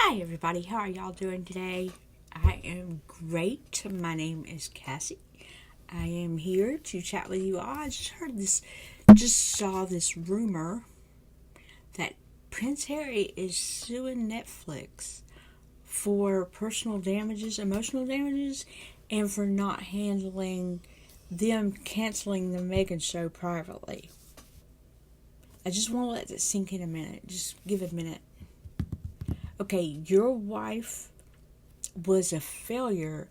Hi everybody, how are y'all doing today? I am great. My name is Cassie. I am here to chat with you all. I just saw this rumor that Prince Harry is suing Netflix for personal damages, emotional damages, and for not handling them canceling the Meghan show privately. I just want to let that sink in a minute. Just give it a minute. Okay, your wife was a failure.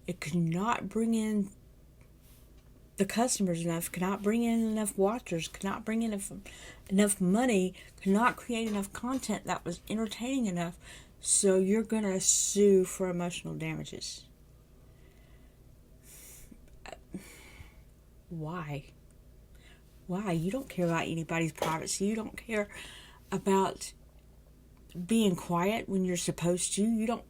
It could not bring in the customers enough, could not bring in enough watchers, could not bring in enough money, could not create enough content that was entertaining enough. So you're going to sue for emotional damages. Why? Why? You don't care about anybody's privacy. You don't care about being quiet when you're supposed to. You don't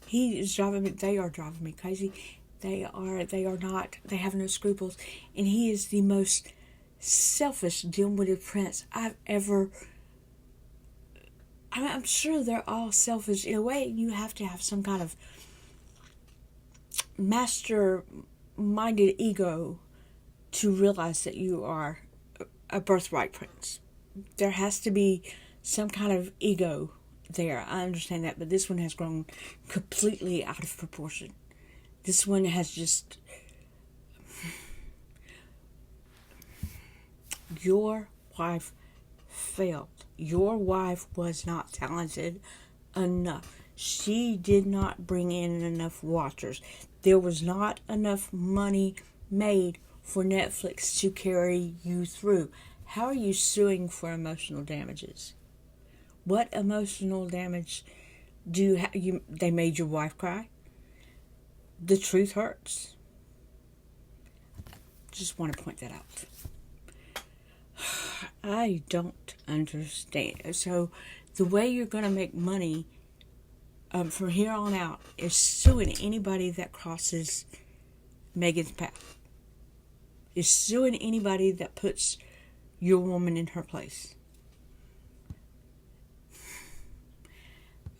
he is driving me, they are driving me crazy. They have no scruples. And he is the most selfish, dim-witted prince I've ever, I'm sure they're all selfish. In a way, you have to have some kind of master-minded ego to realize that you are a birthright prince. There has to be some kind of ego there. I understand that, but this one has grown completely out of proportion. This one has just... Your wife failed. Your wife was not talented enough. She did not bring in enough watchers. There was not enough money made for Netflix to carry you through. How are you suing for emotional damages? What emotional damage do you they made your wife cry? The truth hurts. Just want to point that out. I don't understand. So the way you're going to make money from here on out is suing anybody that crosses Meghan's path. Is suing anybody that puts your woman in her place.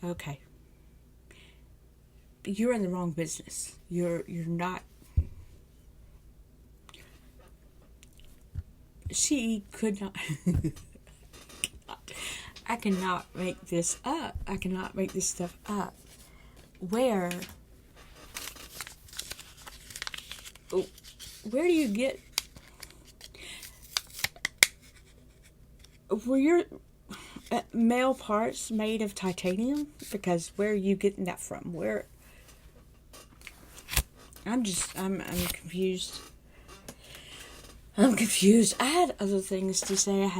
Okay. You're in the wrong business. You're not. She could not. I cannot make this up. I cannot make this stuff up. Where do you get... Were your male parts made of titanium? Because where are you getting that from? Where... I'm confused. I'm confused. I had other things to say.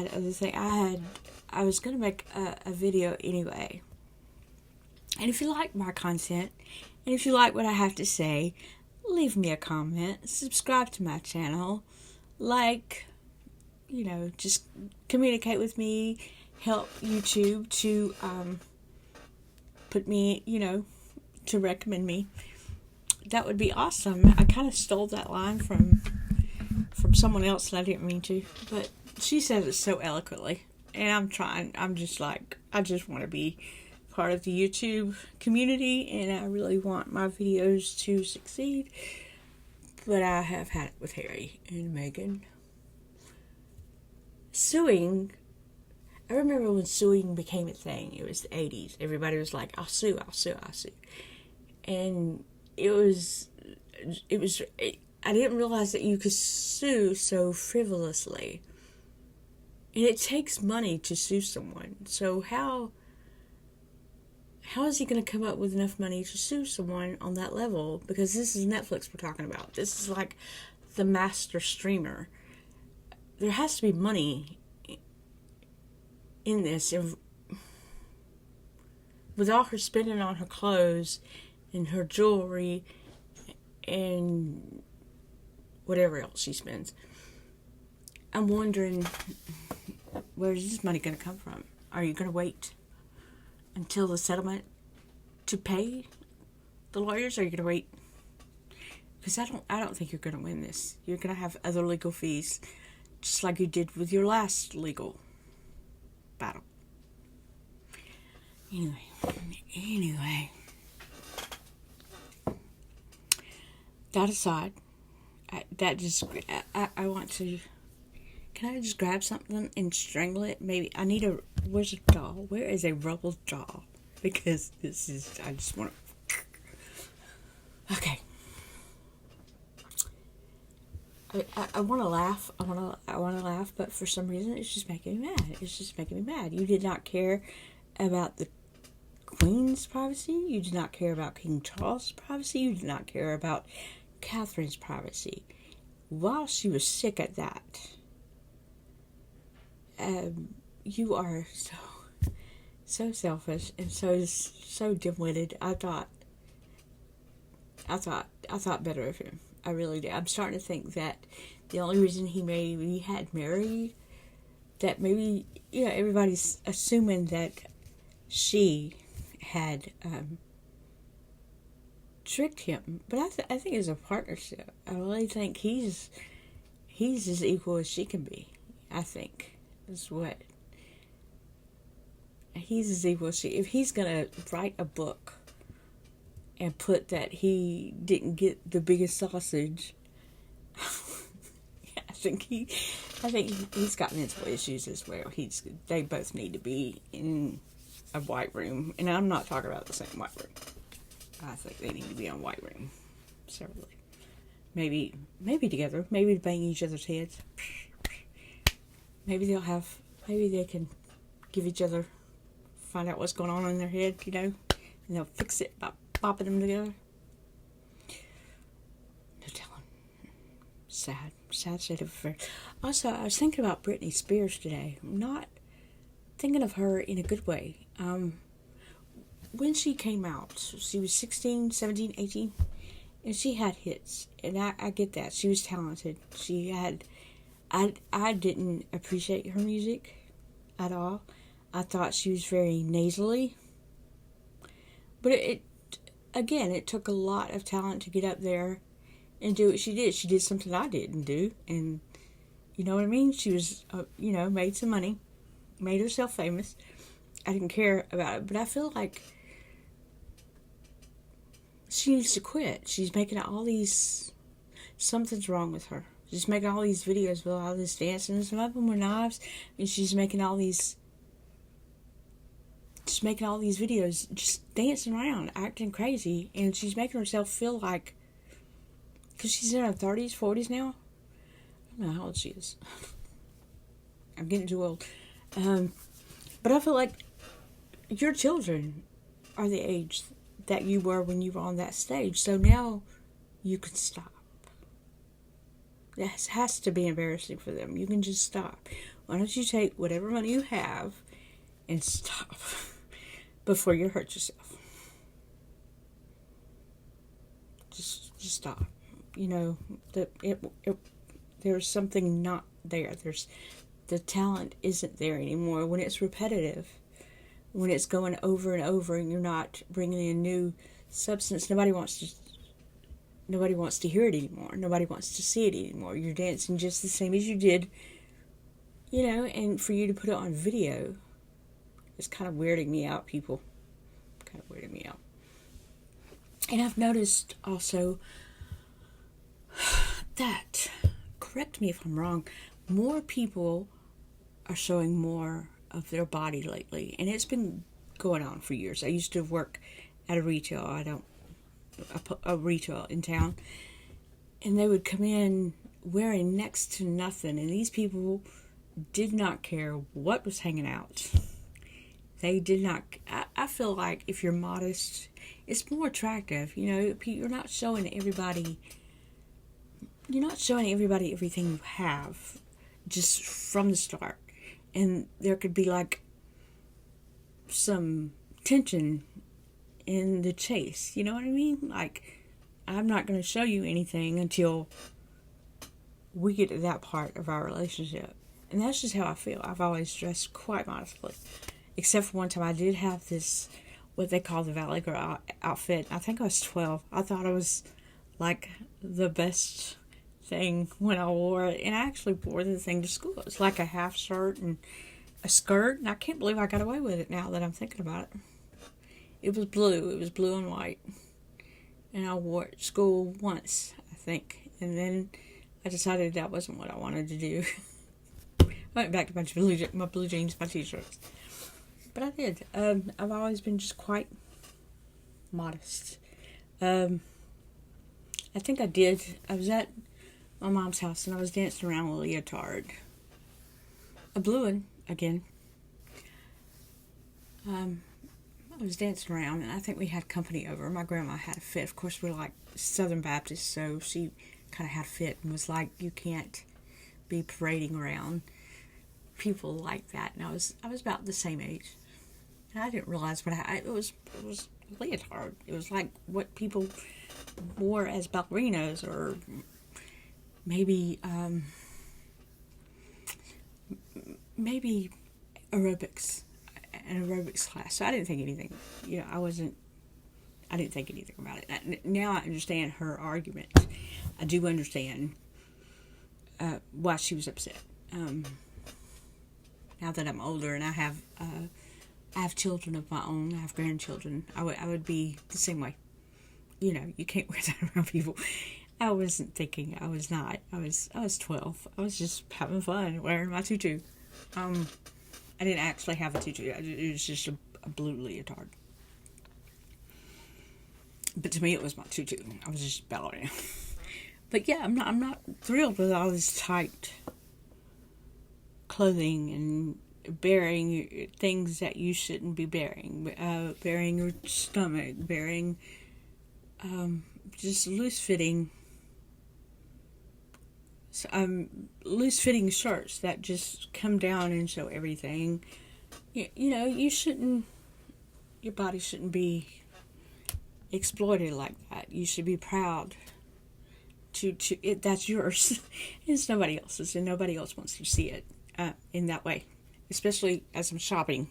I was going to make a video anyway. And if you like my content, and if you like what I have to say, leave me a comment, subscribe to my channel, just communicate with me, help YouTube to put me, to recommend me. That would be awesome. I kind of stole that line from someone else, and I didn't mean to, but she says it so eloquently, and I'm trying. I just want to be part of the YouTube community, and I really want my videos to succeed, but I have had it with Harry and Meghan. Suing, I remember when suing became a thing. It was the 80s. Everybody was like, I'll sue. And I didn't realize that you could sue so frivolously. And it takes money to sue someone. So how is he going to come up with enough money to sue someone on that level? Because this is Netflix we're talking about. This is like the master streamer. There has to be money in this. With all her spending on her clothes and her jewelry and whatever else she spends, I'm wondering, where's this money going to come from? Are you going to wait until the settlement to pay the lawyers? Or are you going to wait Because I don't think you're going to win this. You're going to have other legal fees just like you did with your last legal battle. Anyway, that aside, I want to. Can I just grab something and strangle it? Maybe I need where's a doll? Where is a rubble doll? Because I just want to. Okay. I want to laugh. I want to laugh, but for some reason, it's just making me mad. You did not care about the Queen's privacy. You did not care about King Charles' privacy. You did not care about Catherine's privacy. While she was sick at that, you are so selfish and so dim-witted. I thought better of him. I really did. I'm starting to think that the only reason he maybe had married, that maybe, everybody's assuming that she had tricked him. But I think it's a partnership. I really think he's as equal as she can be. I think is what. He's as equal as she. If he's going to write a book and put that he didn't get the biggest sausage, I think he's got mental issues as well. They both need to be in a white room, and I'm not talking about the same white room. I think they need to be in a white room separately. Maybe together. Maybe to bang each other's heads. Maybe they can give each other, find out what's going on in their head, and they'll fix it by bopping them together. No telling. Sad state of affairs. Also, I was thinking about Brittany Spears today. I'm not thinking of her in a good way. When she came out, she was 16, 17, 18, and she had hits, and I get that. She was talented. I didn't appreciate her music at all. I thought she was very nasally, but it took a lot of talent to get up there and do what she did. She did something I didn't do, and you know what I mean? She was, made some money, made herself famous. I didn't care about it, but I feel like she needs to quit. She's making all these... Something's wrong with her. She's making all these videos with all this dancing, and some of them were knives, and she's making all these videos just dancing around, acting crazy, and she's making herself feel like... Because she's in her 30s, 40s now. I don't know how old she is. I'm getting too old. But I feel like your children are the age that you were when you were on that stage. So now you can stop. This has to be embarrassing for them. You can just stop. Why don't you take whatever money you have and stop before you hurt yourself? Just stop. There's something not there. The talent isn't there anymore. When it's repetitive, when it's going over and over, and you're not bringing in new substance, nobody wants to hear it anymore. Nobody wants to see it anymore. You're dancing just the same as you did, and for you to put it on video, it's kind of weirding me out, people. Kind of weirding me out. And I've noticed also that, correct me if I'm wrong, more people are showing more of their body lately, and it's been going on for years. I used to work at a retail in town, and they would come in wearing next to nothing, and these people did not care what was hanging out. They did not. I feel like if you're modest, it's more attractive. You're not showing everybody. You're not showing everybody everything you have, just from the start. And there could be like some tension in the chase. You know what I mean? Like, I'm not going to show you anything until we get to that part of our relationship. And that's just how I feel. I've always dressed quite modestly. Except for one time I did have this, what they call the Valley Girl outfit. I think I was 12. I thought I was like the best thing when I wore it, and I actually wore the thing to school. It was like a half shirt and a skirt, and I can't believe I got away with it now that I'm thinking about it. It was blue. It was blue and white. And I wore it to school once, I think. And then I decided that wasn't what I wanted to do. I went back to my blue jeans, my t-shirts. But I did. I've always been just quite modest. I think I did. I was at my mom's house and I was dancing around with a leotard. A blue one, again. I was dancing around, and I think we had company over. My grandma had a fit. Of course, we're like Southern Baptists, so she kind of had a fit and was like, "You can't be parading around people like that." And I was about the same age, and I didn't realize what it was a leotard. It was like what people wore as ballerinas, or maybe aerobics. An aerobics class. So I didn't think anything, I didn't think anything about it. Now I understand her argument. I do understand why she was upset. Now that I'm older and I have children of my own, I have grandchildren, I would be the same way. You can't wear that around people. I wasn't thinking. I was not. I was 12. I was just having fun wearing my tutu. I didn't actually have a tutu. It was just a blue leotard. But to me, it was my tutu. I was just ballerina. But yeah, I'm not thrilled with all this tight clothing and bearing things that you shouldn't be bearing. Bearing your stomach, bearing just loose-fitting shirts that just come down and show everything. You shouldn't. Your body shouldn't be exploited like that. You should be proud to it. That's yours. It's nobody else's, and nobody else wants to see it in that way. Especially as I'm shopping,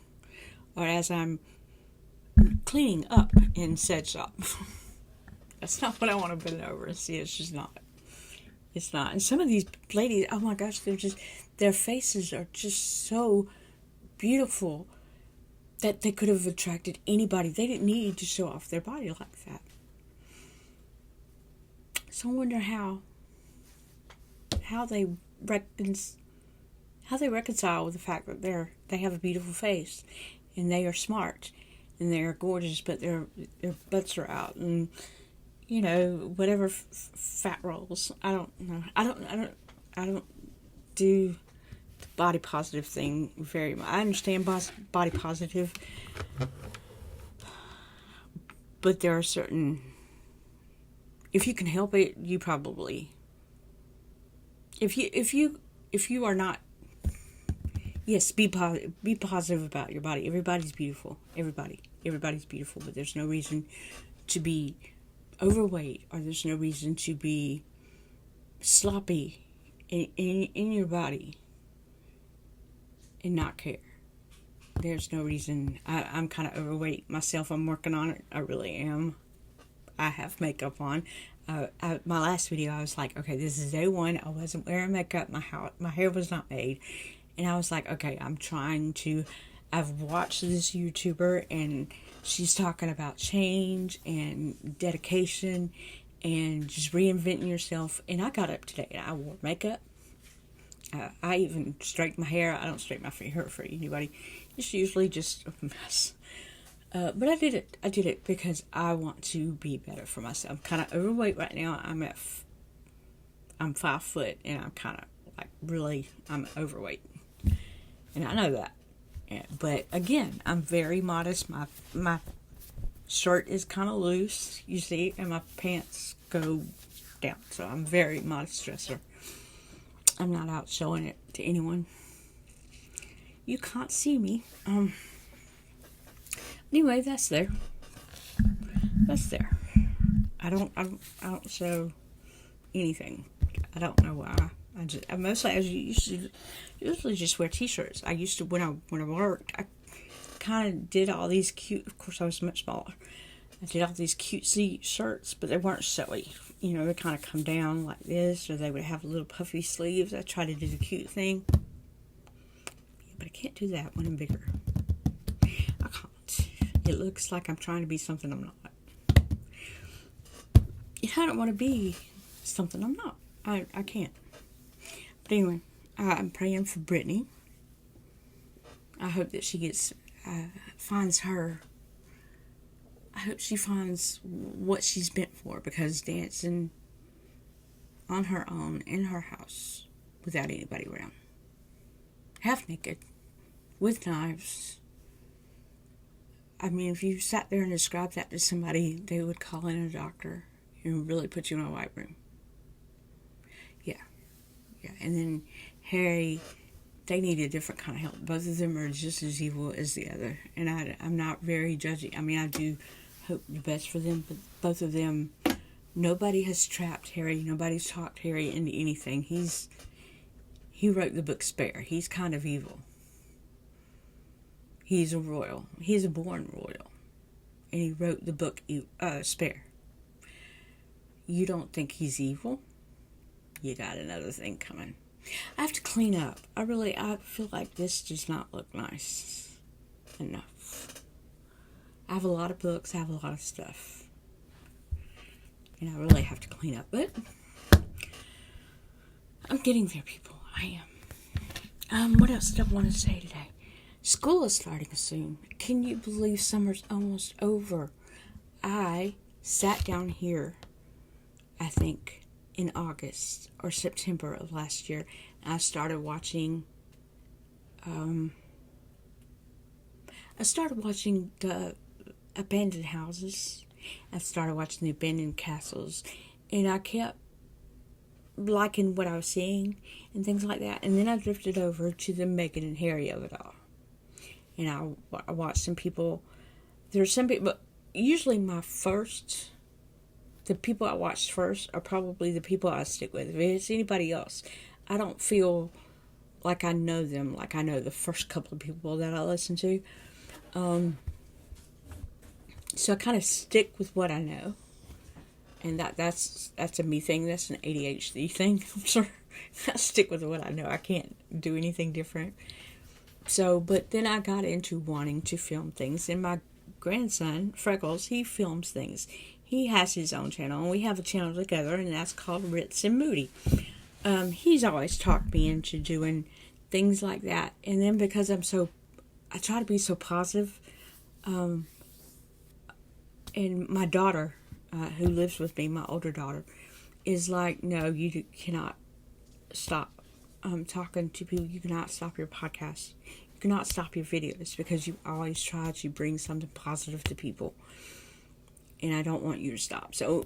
or as I'm cleaning up in said shop. That's not what I want to bend over and see. It's just not. It's not. And some of these ladies, oh my gosh, their faces are just so beautiful that they could have attracted anybody. They didn't need to show off their body like that. So I wonder how they reconcile with the fact that they have a beautiful face and they are smart and they are gorgeous, but their butts are out, and whatever fat rolls. I don't know. I don't do the body positive thing very much. I understand body positive, but there are certain. If you can help it, you probably. If you are not. Yes, be positive about your body. Everybody's beautiful. Everybody's beautiful, but there's no reason to be overweight, or there's no reason to be sloppy in your body and not care. There's no reason. I'm kind of overweight myself. I'm working on it. I really am. I have makeup on. My last video, I was like, okay, this is day one. I wasn't wearing makeup. My hair was not made. And I was like, okay, I've watched this YouTuber, and she's talking about change and dedication and just reinventing yourself. And I got up today and I wore makeup. I even straightened my hair. I don't straighten my hair for anybody. It's usually just a mess. But I did it. I did it because I want to be better for myself. I'm kind of overweight right now. I'm 5 foot, and I'm kind of I'm overweight. And I know that. Yeah, but again, I'm very modest. My shirt is kind of loose, you see, and my pants go down. So I'm very modest dresser. I'm not out showing it to anyone. You can't see me. Anyway, that's there. That's there. I don't show anything. I don't know why. I mostly usually just wear t-shirts. I used to when I worked. I kind of did all these cute. Of course, I was much smaller. I did all these cutesy shirts, but they weren't showy. they kind of come down like this, or they would have little puffy sleeves. I try to do the cute thing. Yeah, but I can't do that when I'm bigger. I can't. It looks like I'm trying to be something I'm not. I don't want to be something I'm not. I can't. But anyway, I'm praying for Brittany. I hope that she finds her. I hope she finds what she's meant for, because dancing on her own in her house without anybody around, half naked, with knives. I mean, if you sat there and described that to somebody, they would call in a doctor and really put you in a white room. Yeah. And then Harry, they need a different kind of help. Both of them are just as evil as the other. And I'm not very judgy. I mean, I do hope the best for them, but both of them, nobody has trapped Harry. Nobody's talked Harry into anything. He wrote the book Spare. He's kind of evil. He's a royal. He's a born royal. And he wrote the book Spare. You don't think he's evil? You got another thing coming. I have to clean up. I feel like this does not look nice enough. I have a lot of books. I have a lot of stuff. And I really have to clean up. But I'm getting there, people. I am. What else did I want to say today? School is starting soon. Can you believe summer's almost over? I sat down here, I think, in August or September of last year. And I started watching the abandoned houses. I started watching the abandoned castles, and I kept liking what I was seeing and things like that. And then I drifted over to the Meghan and Harry of it all, and I watched some people. There's some people, but usually the people I watched first are probably the people I stick with. If it's anybody else, I don't feel like I know them like I know the first couple of people that I listen to. So I kind of stick with what I know. And that's a me thing. That's an ADHD thing, I'm sure. I stick with what I know. I can't do anything different. So, but then I got into wanting to film things. And my grandson, Freckles, he films things. He has his own channel. And we have a channel together, and that's called Ritz and Moody. He's always talked me into doing things like that. And then because I try to be so positive. And my daughter, who lives with me, my older daughter, is like, no, you cannot stop talking to people. You cannot stop your podcast. You cannot stop your videos, because you always try to bring something positive to people. And I don't want you to stop. So,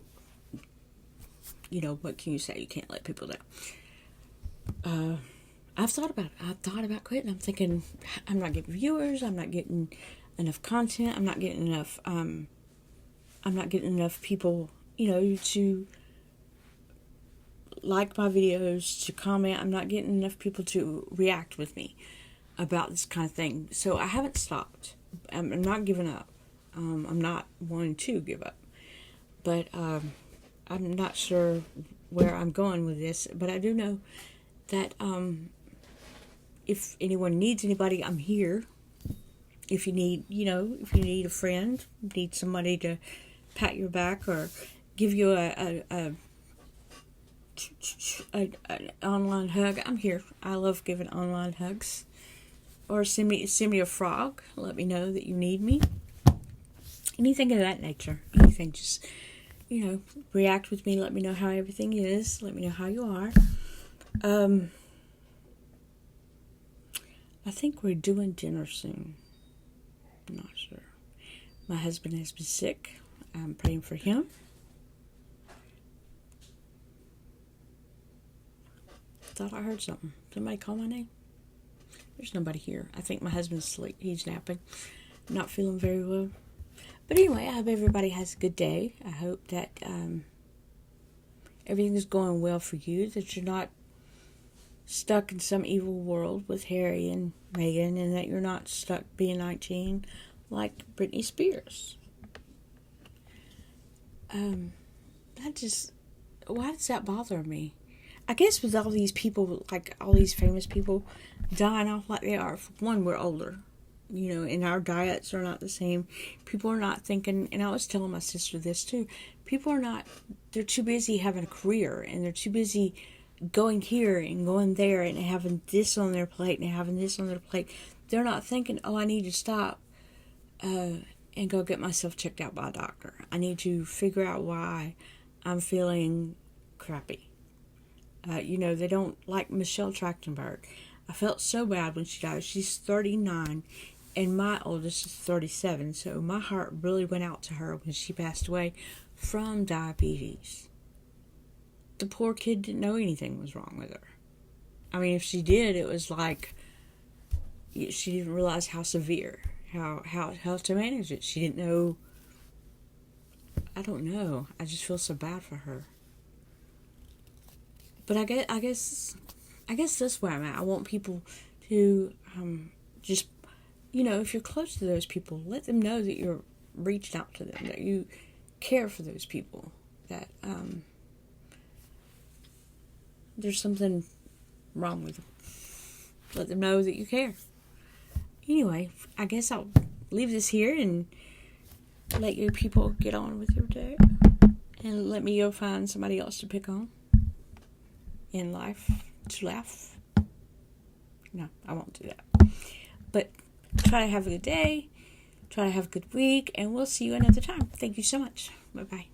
what can you say? You can't let people down. I've thought about it. I've thought about quitting. I'm thinking, I'm not getting viewers. I'm not getting enough content. I'm not getting enough people, to like my videos, to comment. I'm not getting enough people to react with me about this kind of thing. So I haven't stopped. I'm not giving up. I'm not wanting to give up. But I'm not sure where I'm going with this. But I do know that if anyone needs anybody, I'm here. If you need, if you need a friend, need somebody to pat your back or give you an online hug, I'm here. I love giving online hugs. Or send me a frog. Let me know that you need me. Anything of that nature. Anything. Just, react with me. Let me know how everything is. Let me know how you are. I think we're doing dinner soon. I'm not sure. My husband has been sick. I'm praying for him. Thought I heard something. Somebody call my name? There's nobody here. I think my husband's asleep. He's napping. Not feeling very well. But anyway, I hope everybody has a good day. I hope that everything is going well for you. That you're not stuck in some evil world with Harry and Meghan. And that you're not stuck being 19 like Brittany Spears. why does that bother me? I guess with all these people, like all these famous people dying off like they are, for one, we're older. And our diets are not the same. People are not thinking, and I was telling my sister this too, they're too busy having a career, and they're too busy going here and going there and having this on their plate and having this on their plate. They're not thinking, oh, I need to stop and go get myself checked out by a doctor. I need to figure out why I'm feeling crappy. They don't like Michelle Trachtenberg. I felt so bad when she died. She's 39, and my oldest is 37, so my heart really went out to her when she passed away from diabetes. The poor kid didn't know anything was wrong with her. I mean, if she did, it was like she didn't realize how severe, how to manage it. She didn't know. I don't know. I just feel so bad for her. But I guess that's where I'm at. I want people to just, if you're close to those people, let them know that you're reaching out to them, that you care for those people, that there's something wrong with them. Let them know that you care. Anyway, I guess I'll leave this here and let you people get on with your day. And let me go find somebody else to pick on in life to laugh. No, I won't do that. But try to have a good day. Try to have a good week. And we'll see you another time. Thank you so much. Bye-bye.